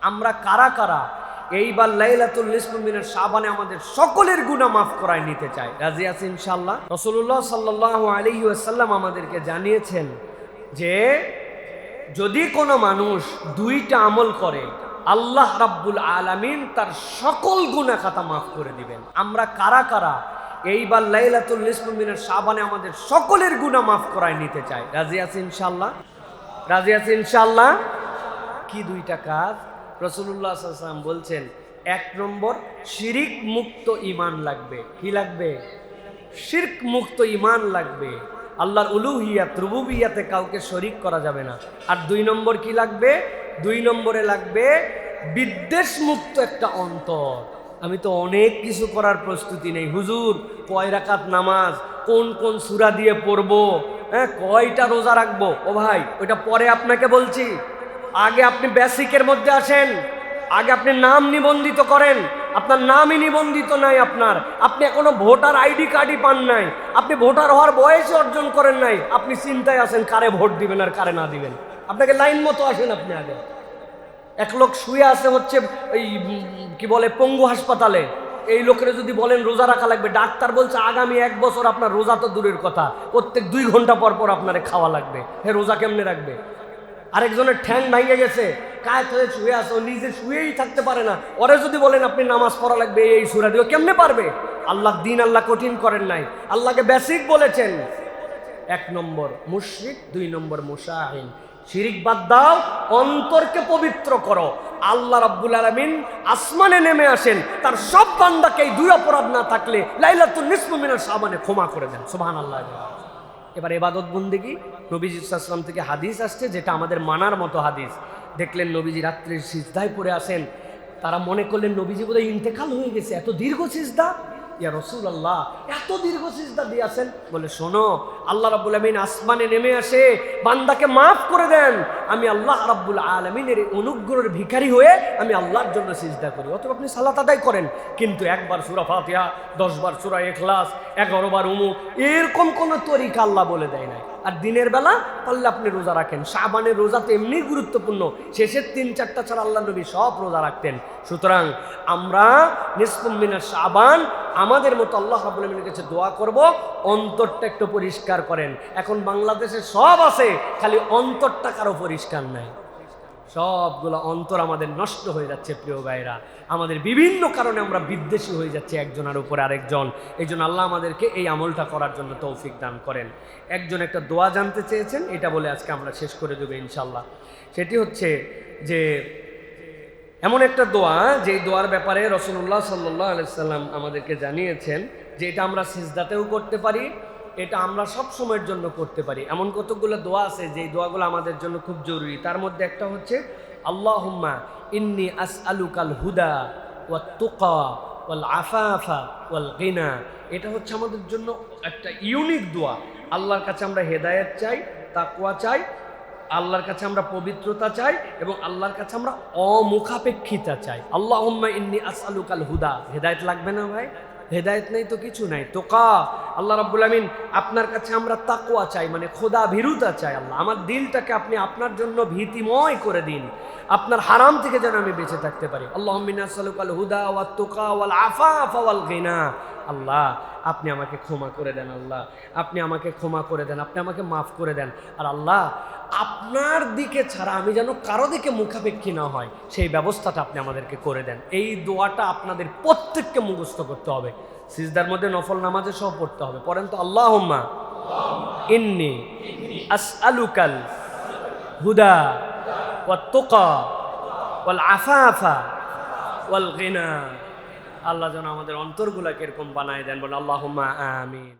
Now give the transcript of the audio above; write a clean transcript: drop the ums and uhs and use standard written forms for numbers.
আমরা কারা কারা এইবার লাইলাতুল নিসফ মিনাশ শাবানে আমাদের সকলের গুনাহ মাফ করায় নিতে চাই? রাজি আছি ইনশাআল্লাহ। রাসূলুল্লাহ সাল্লাল্লাহু আলাইহি ওয়াসাল্লাম আমাদেরকে জানিয়েছেন যে যদি কোনো মানুষ দুইটা আমল করে আল্লাহ রাব্বুল আলামিন তার সকল গুনাহ খাতা মাফ করে দিবেন। আমরা কারা কারা এইবার লাইলাতুল নিসফ মিনাশ শাবানে আমাদের সকলের গুনাহ মাফ করায় নিতে চাই? রাজি আছি ইনশাআল্লাহ। রাজি আছি ইনশাআল্লাহ। কি দুইটা কাজ? রাসূলুল্লাহ সাল্লাল্লাহু আলাইহি ওয়াসাল্লাম বলছেন, এক নম্বর শিরক মুক্ত ঈমান লাগবে। কি লাগবে? শিরক মুক্ত ঈমান লাগবে। আল্লাহর উলুহিয়াত রুবুবিয়াতে কাউকে শরীক করা যাবে না। আর দুই নম্বর কি লাগবে? দুই নম্বরে লাগবে বিদ্বেষ মুক্ত একটা অন্তর। আমি তো অনেক কিছু করার প্রস্তুতি নেই হুজুর, কয় রাকাত নামাজ, কোন কোন সূরা দিয়ে পড়বো, কয়টা রোজা রাখবো। ও ভাই, ওইটা পরে আপনাকে বলছি। আগে আপনি বেসিকের মধ্যে আসেন, আগে আপনি নাম নিবন্ধিত করেন। আপনার নামই নিবন্ধিত নাই, আপনি এখনো ভোটার আইডি কার্ডই পান নাই, আপনি ভোটার হওয়ার বয়সে অর্জন করেন নাই। আপনি চিন্তায় আছেন কারে ভোট দিবেন আর কারে না দিবেন। আপনাকে লাইন মতো আসেন। আপনি আগে এক লোক শুয়ে আছে হচ্ছে এই কি বলে পঙ্গু হাসপাতালে, এই লোকের যদি বলেন রোজা রাখা লাগবে, ডাক্তার বলছে আগামী 1 বছর আপনার রোজা তো দূরের কথা, প্রত্যেক 2 ঘন্টা পর পর আপনারে খাওয়া লাগবে। হে রোজা কেমনে রাখবে? আরেকজনের ঠ্যাং ভেঙে গেছে, কায়েত হয়ে শুয়ে আছে, ও নিজে শুয়েই থাকতে পারে না। ওরে যদি বলেন আপনি নামাজ পড়া লাগবে এই সূরা দিও, কেমনে পারবে? আল্লাহ দিন আল্লাহ কঠিন করেন নাই, আল্লাহকে বেসিক বলেছেন। 1 নম্বর মুশরিক, 2 নম্বর মুশাহিন। শিরিক বাদ দাও, অন্তরকে পবিত্র করো। আল্লাহ রাব্বুল আলামিন আসমানে নেমে আসেন, তার সব বান্দাকে এই 2 অপরাধ না থাকলে লাইলাতুল নিসফ মিনাশ শাবানে ক্ষমা করে দেন। সুবহানাল্লাহ। এবার ইবাদত বন্দেগী, নবীজি সাল্লাল্লাহু আলাইহি ওয়াসাল্লাম থেকে হাদিস আসছে যেটা আমাদের মানার মতো হাদিস। দেখলেন নবীজি রাত্রির সিজদায় পড়ে আসেন, তারা মনে করলেন নবীজি বোধহয় ইন্তেকাল হয়ে গেছে, এত দীর্ঘ সিজদা। ইয়া রাসূলুল্লাহ, এত দীর্ঘ সিজদা দিয়েছেন? বলে শোনো, আল্লাহ রাব্বুল আলামিন আসমানে নেমে আসে, বান্দাকে মাফ করে দেন। আমি আল্লাহ রাব্বুল আলামিনের অনুগ্রহের ভিখারি হয়ে আমি আল্লাহর জন্য সিজদা করি। অথবা আপনি সালাত আদায় করেন, কিন্তু 1 বার সূরা ফাতিহা, 10 বার সূরা ইখলাস, 11 বার উমু, এরকম কোন তরিকা আল্লাহ বলে দেয় নাই। আর দিনের বেলা পারলে আপনি রোজা রাখেন। শাবানের রোজা তো এমনি গুরুত্বপূর্ণ, শেষের 3-4টা ছাড়া আল্লাহ নবী সব রোজা রাখতেন। সুতরাং আমরা নিসফ মিনাশ শাবান আমাদের মতো আল্লাহ রাব্বুল আলামিনের কাছে দোয়া করব, অন্তরটা একটু পরিষ্কার করেন। এখন বাংলাদেশে সব আছে, খালি অন্তরটা কারো পরিষ্কার নাই। সবগুলো অন্তর আমাদের নষ্ট হয়ে যাচ্ছে প্রিয় ভাইরা। আমাদের বিভিন্ন কারণে আমরা বিদ্বেষী হয়ে যাচ্ছি একজনের উপরে আরেকজন। এই জন্য আল্লাহ আমাদেরকে এই আমলটা করার জন্য তৌফিক দান করেন। একজন একটা দোয়া জানতে চেয়েছেন, এটা বলে আজকে আমরা শেষ করে দেবো ইনশাল্লাহ। সেটি হচ্ছে যে এমন একটা দোয়া, যেই দোয়ার ব্যাপারে রাসূলুল্লাহ সাল্লাল্লাহু আলাইহি ওয়াসাল্লাম আমাদেরকে জানিয়েছেন যে এটা আমরা সিজদাতেও করতে পারি, এটা আমরা সব সময়ের জন্য করতে পারি। এমন কতগুলো দোয়া আছে যেই দোয়াগুলো আমাদের জন্য খুব জরুরি। তার মধ্যে একটা হচ্ছে আল্লাহুম্মা ইন্নী আসআলুকাল হুদা ওয়াত তুকা ওয়াল আফাফা ওয়াল গিনা। এটা হচ্ছে আমাদের জন্য একটা ইউনিক দোয়া। আল্লাহর কাছে আমরা হেদায়েত চাই, তাকওয়া চাই, আল্লাহর কাছে আমরা পবিত্রতা চাই, এবং আল্লাহর কাছে আমরা অমুখাপেক্ষিতা চাই। আল্লাহুম্মা ইন্নী আসআলুকাল হুদা, হেদায়েত লাগবে না ভাই? হেদায়েত নেই তো কিছু নাই। তোকা, আল্লাহ রাব্বুল আলামিন আপনার কাছে আমরা তাকওয়া চাই, মানে খোদা ভীরুতা চাই। আল্লাহ আমার দিলটাকে আপনি আপনার জন্য ভীতিময় করে দিন, আপনার হারাম থেকে যেন আমি বেঁচে থাকতে পারি। আল্লাহুম্মা ইন্নী আসআলুকাল হুদা ওয়াত তুকা ওয়াল আফাফা ওয়াল গিনা। আল্লাহ আপনি আমাকে ক্ষমা করে দেন, আল্লাহ আপনি আমাকে ক্ষমা করে দেন, আপনি আমাকে মাফ করে দেন। আর আল্লাহ আপনার দিকে ছাড়া আমি যেন কারো দিকে মুখাপেক্ষী না হয়, সেই ব্যবস্থাটা আপনি আমাদেরকে করে দেন। এই দোয়াটা আপনাদের প্রত্যেককে মুখস্থ করতে হবে, সিজদার মধ্যে নফল নামাজে সব পড়তে হবে। পড়েন তো, আল্লাহুম্মা ইন্নী আসআলুকাল হুদা ওয়াত তুকা ওয়াল আফাফা ওয়াল গিনা। আল্লাহ যেন আমাদের অন্তরগুলোকে এরকম বানায় দেন। বলে আল্লাহুম্মা আমিন।